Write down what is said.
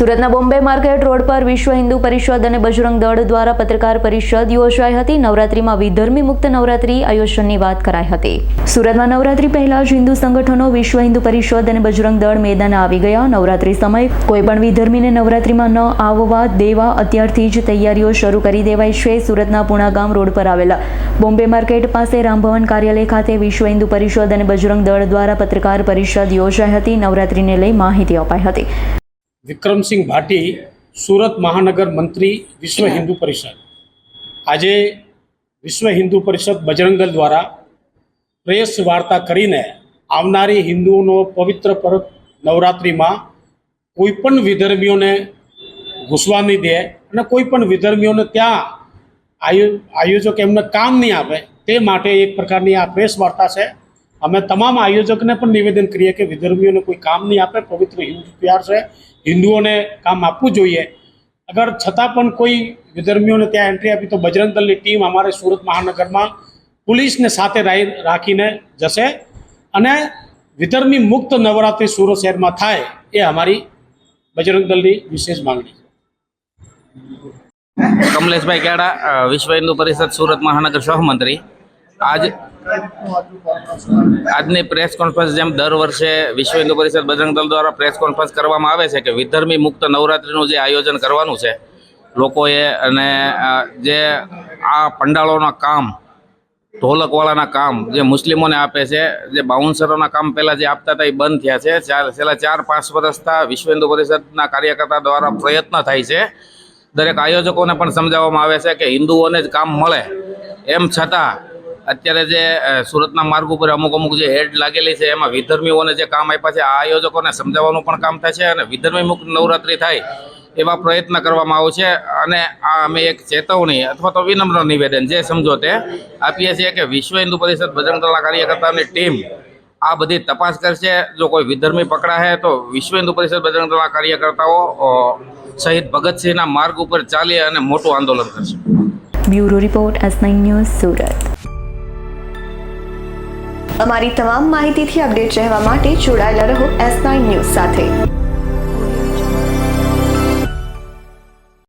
સુરતના Bombay market road પર વિશ્વ હિન્દુ પરિષદ અને બજરંગ દળ દ્વારા પત્રકાર પરિષદ યોજાઈ હતી। નવરાત્રીમાં વિધર્મી મુક્ત નવરાત્રી આયોજનની વાત કરાઈ હતી। સુરતમાં નવરાત્રી પહેલા જ હિન્દુ સંગઠનો વિશ્વ હિન્દુ પરિષદ અને બજરંગ દળ મેદાને આવી ગયા। નવરાત્રી સમયે કોઈ પણ વિધર્મીને નવરાત્રીમાં ન આવવા દેવા અત્યારથી જ તૈયારીઓ શરૂ કરી દેવાઈ છે। સુરતના પુણાગામ રોડ પર આવેલા બોમ્બે માર્કેટ પાસે રામભવન કાર્યાલય ખાતે વિશ્વ હિન્દુ પરિષદ અને બજરંગ દળ દ્વારા પત્રકાર પરિષદ યોજાઈ હતી। નવરાત્રીને લઈ માહિતી અપાઈ હતી। વિક્રમસિંહ ભાટી, સુરત મહાનગર મંત્રી, વિશ્વ હિન્દુ પરિષદ। આજે વિશ્વ હિન્દુ પરિષદ બજરંગ દળ દ્વારા પ્રેસ વાર્તા કરીને આવનારી હિન્દુઓનો પવિત્ર પર્વ નવરાત્રિમાં કોઈ પણ વિધર્મીઓને ઘૂસવા નહીં દે અને કોઈ પણ વિધર્મીઓને ત્યાં આયોજક એમને કામ નહીં આપે તે માટે એક પ્રકારની આ પ્રેસ વાર્તા છે। અમે તમામ આયોજકને પણ નિવેદન કરીએ કે વિધર્મીઓને કોઈ કામ નહીં આપે, પવિત્ર હિન્દુ તહેવાર છે, હિન્દુઓને કામ આપવું જોઈએ। અગર છતાં પણ કોઈ વિધર્મીઓને ત્યાં એન્ટ્રી આપી તો બજરંગ દળની ટીમ અમારે સુરત મહાનગરમાં પોલીસને સાથે રાખીને જશે અને વિધર્મી મુક્ત નવરાત્રિ સુરત શહેરમાં થાય એ અમારી બજરંગ દળની વિશેષ માંગણી છે। કમલેશભાઈ કેડા, વિશ્વ હિન્દુ પરિષદ સુરત મહાનગર સહમંત્રી। આજની પ્રેસ કોન્ફરન્સ જેમ દર વર્ષે વિશ્વ હિન્દુ પરિષદ બજરંગ દળ દ્વારા પ્રેસ કોન્ફરન્સ કરવામાં આવે છે કે વિધર્મી મુક્ત નવરાત્રિનું જે આયોજન કરવાનું છે લોકોએ, અને જે આ પંડાળોના કામ, ઢોલકવાળાના કામ જે મુસ્લિમોને આપે છે, જે બાઉન્સરોના કામ પહેલાં જે આપતા હતા એ બંધ થયા છે। છેલ્લા 4-5 વર્ષથી વિશ્વ હિન્દુ પરિષદના કાર્યકર્તા દ્વારા પ્રયત્ન થાય છે। દરેક આયોજકોને પણ સમજાવવામાં આવે છે કે હિન્દુઓને જ કામ મળે, એમ છતાં અત્યારે જે સુરતના માર્ગ ઉપર અમુક જે હેડ લાગેલી છે એમાં વિધર્મીઓને જે કામ આપ્યા છે આ આયોજકોને સમજાવવાનું પણ કામ થાય છે અને વિધર્મી મુક્ત નવરાત્રિ થાય એવા પ્રયત્ન કરવામાં આવે છે। અને આ અમે એક ચેતવણી અથવા તો વિનમ્ર નિવેદન જે સમજો તે આપીએ છીએ કે વિશ્વ હિન્દુ પરિષદ બજરંગ દળના કાર્યકર્તાની ટીમ આ બધી તપાસ કરશે। જો કોઈ વિધર્મી પકડાશે તો વિશ્વ હિન્દુ પરિષદ બજરંગ દળના કાર્યકર્તાઓ શહીદ ભગતસિંહના માર્ગ ઉપર ચાલી અને મોટું આંદોલન કરશે। Bureau report S9 news Surat. અમારી તમામ માહિતીથી અપડેટ રહેવા માટે જોડાયેલા રહો S9 ન્યૂઝ સાથે।